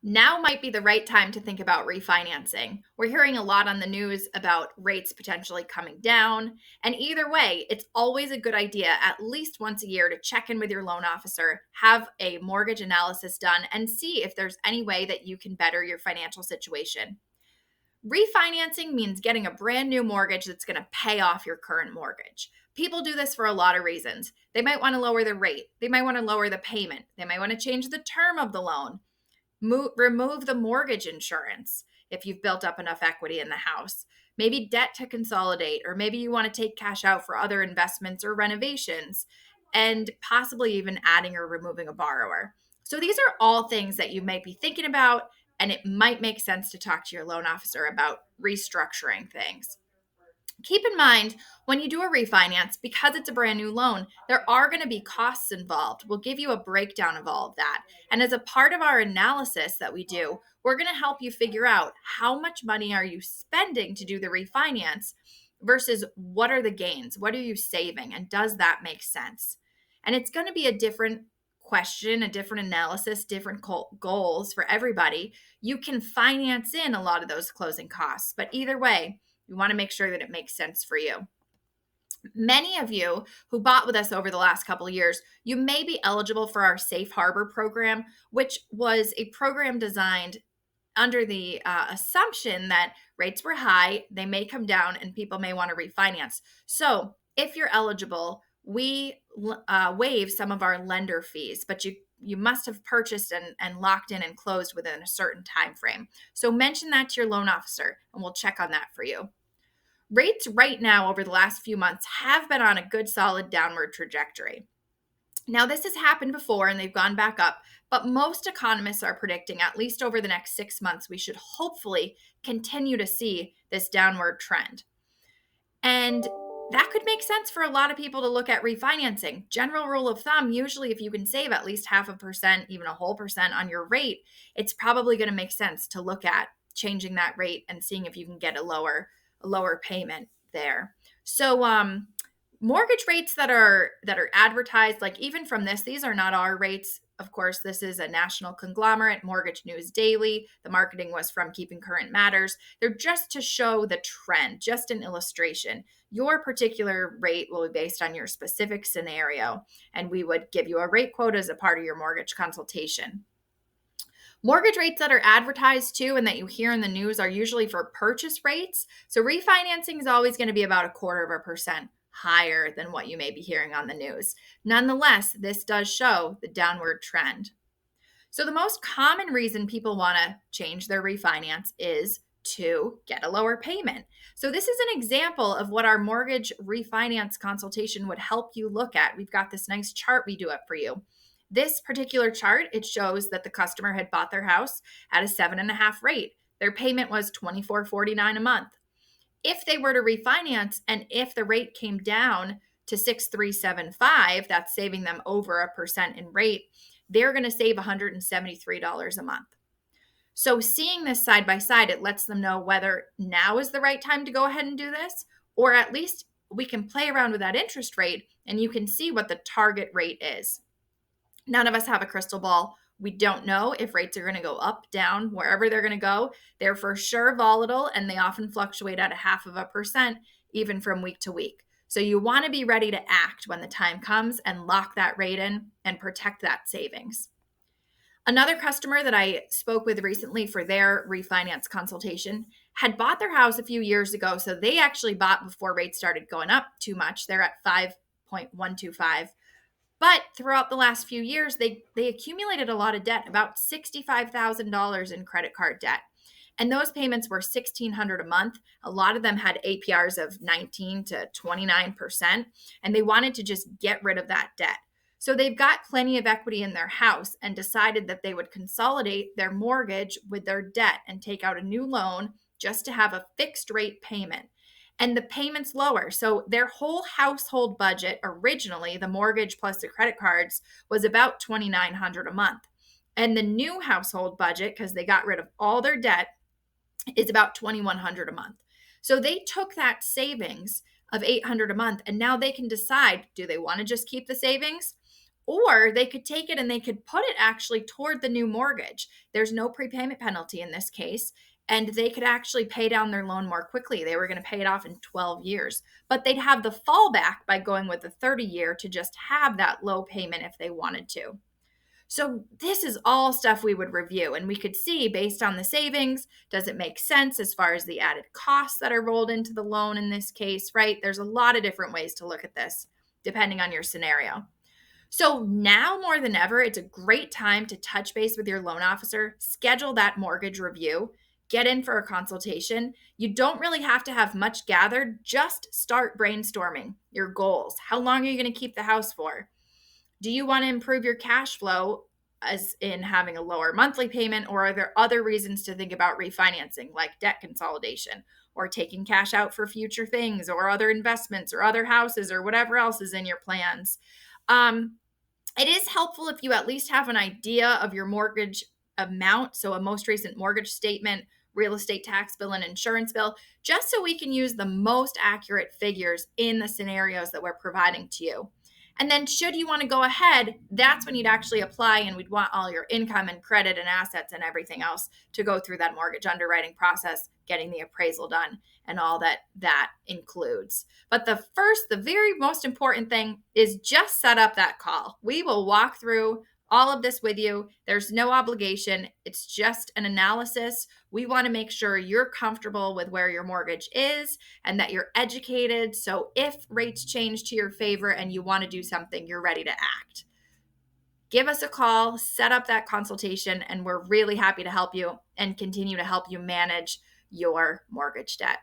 Now might be the right time to think about refinancing. We're hearing a lot on the news about rates potentially coming down. And either way, it's always a good idea, at least once a year, to check in with your loan officer, have a mortgage analysis done, and see if there's any way that you can better your financial situation. Refinancing means getting a brand new mortgage that's going to pay off your current mortgage. People do this for a lot of reasons. They might want to lower the rate, they might want to lower the payment, they might want to change the term of the loan. Remove the mortgage insurance if you've built up enough equity in the house. Maybe debt to consolidate, or maybe you want to take cash out for other investments or renovations, and possibly even adding or removing a borrower. So these are all things that you might be thinking about, and it might make sense to talk to your loan officer about restructuring things. Keep in mind, when you do a refinance, because it's a brand new loan, there are going to be costs involved. We'll give you a breakdown of all of that. And as a part of our analysis that we do, we're going to help you figure out how much money are you spending to do the refinance versus what are the gains? What are you saving? And does that make sense? And it's going to be a different question, a different analysis, different goals for everybody. You can finance in a lot of those closing costs, but either way, you want to make sure that it makes sense for you. Many of you who bought with us over the last couple of years, you may be eligible for our Safe Harbor program, which was a program designed under the assumption that rates were high, they may come down, and people may want to refinance. So, if you're eligible, we waive some of our lender fees, but you must have purchased and locked in and closed within a certain time frame. So mention that to your loan officer, and we'll check on that for you. Rates right now over the last few months have been on a good solid downward trajectory. Now, this has happened before and they've gone back up, but most economists are predicting at least over the next 6 months, we should hopefully continue to see this downward trend. And that could make sense for a lot of people to look at refinancing. General rule of thumb, usually if you can save at least 0.5%, even a whole percent on your rate, it's probably going to make sense to look at changing that rate and seeing if you can get a lower payment there. So mortgage rates that are advertised, like even from this, these are not our rates. Of course, this is a national conglomerate, Mortgage News Daily. The marketing was from Keeping Current Matters. They're just to show the trend, just an illustration. Your particular rate will be based on your specific scenario, and we would give you a rate quote as a part of your mortgage consultation. Mortgage rates that are advertised too and that you hear in the news are usually for purchase rates. So refinancing is always going to be about 0.25% higher than what you may be hearing on the news. Nonetheless, this does show the downward trend. So the most common reason people want to change their refinance is to get a lower payment. So this is an example of what our mortgage refinance consultation would help you look at. We've got this nice chart we do up for you. This particular chart, it shows that the customer had bought their house at a 7.5 rate. Their payment was $24.49 a month. If they were to refinance and if the rate came down to 6.375, that's saving them over 1% in rate, they're going to save $173 a month. So seeing this side by side, it lets them know whether now is the right time to go ahead and do this, or at least we can play around with that interest rate and you can see what the target rate is. None of us have a crystal ball. We don't know if rates are going to go up, down, wherever they're going to go. They're for sure volatile, and they often fluctuate at 0.5%, even from week to week. So you want to be ready to act when the time comes and lock that rate in and protect that savings. Another customer that I spoke with recently for their refinance consultation had bought their house a few years ago. So they actually bought before rates started going up too much. They're at 5.125. But throughout the last few years, they accumulated a lot of debt, about $65,000 in credit card debt. And those payments were $1,600 a month. A lot of them had APRs of 19 to 29%, and they wanted to just get rid of that debt. So they've got plenty of equity in their house and decided that they would consolidate their mortgage with their debt and take out a new loan just to have a fixed rate payment. And the payment's lower. So their whole household budget originally, the mortgage plus the credit cards, was about $2,900 a month. And the new household budget, because they got rid of all their debt, is about $2,100 a month. So they took that savings of $800 a month, and now they can decide, do they want to just keep the savings? Or they could take it and they could put it actually toward the new mortgage. There's no prepayment penalty in this case, and they could actually pay down their loan more quickly. They were going to pay it off in 12 years, but they'd have the fallback by going with a 30-year to just have that low payment if they wanted to. So this is all stuff we would review, and we could see based on the savings, does it make sense as far as the added costs that are rolled into the loan in this case, right? There's a lot of different ways to look at this depending on your scenario. So now more than ever, it's a great time to touch base with your loan officer, schedule that mortgage review, get in for a consultation. You don't really have to have much gathered, just start brainstorming your goals. How long are you going to keep the house for? Do you want to improve your cash flow, as in having a lower monthly payment, or are there other reasons to think about refinancing, like debt consolidation or taking cash out for future things or other investments or other houses or whatever else is in your plans? Um, it is helpful if you at least have an idea of your mortgage amount, so a most recent mortgage statement, real estate tax bill, and insurance bill, just so we can use the most accurate figures in the scenarios that we're providing to you. And then should you want to go ahead, that's when you'd actually apply, and we'd want all your income and credit and assets and everything else to go through that mortgage underwriting process, getting the appraisal done, and all that includes. But the very most important thing is just set up that call. We will walk through all of this with you. There's no obligation. It's just an analysis. We want to make sure you're comfortable with where your mortgage is and that you're educated. So if rates change to your favor and you want to do something, you're ready to act. Give us a call, set up that consultation, and we're really happy to help you and continue to help you manage your mortgage debt.